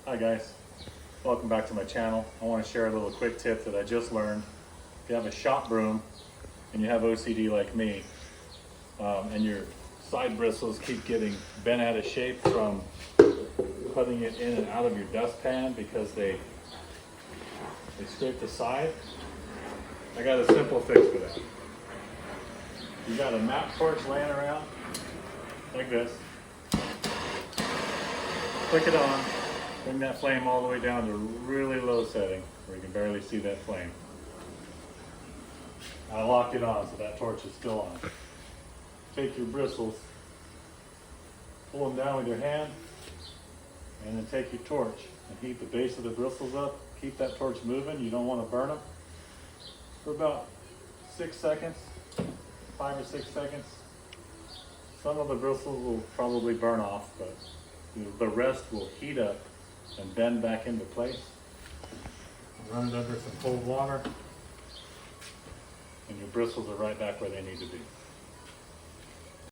Hi guys, welcome back to my channel. I want to share a little quick tip that I just learned. If you have a shop broom and you have OCD like me, and your side bristles keep getting bent out of shape from putting it in and out of your dustpan because they scrape the side, I got a simple fix for that. You got a map torch laying around like this. Click it on, bring that flame all the way down to a really low setting where you can barely see that flame. I locked it on so that torch is still on. Take your bristles, pull them down with your hand, and then take your torch and heat the base of the bristles up. Keep that torch moving. You don't want to burn them. For about 6 seconds, 5 or 6 seconds. Some of the bristles will probably burn off, but the rest will heat up and bend back into place. Run it under some cold water, and your bristles are right back where they need to be.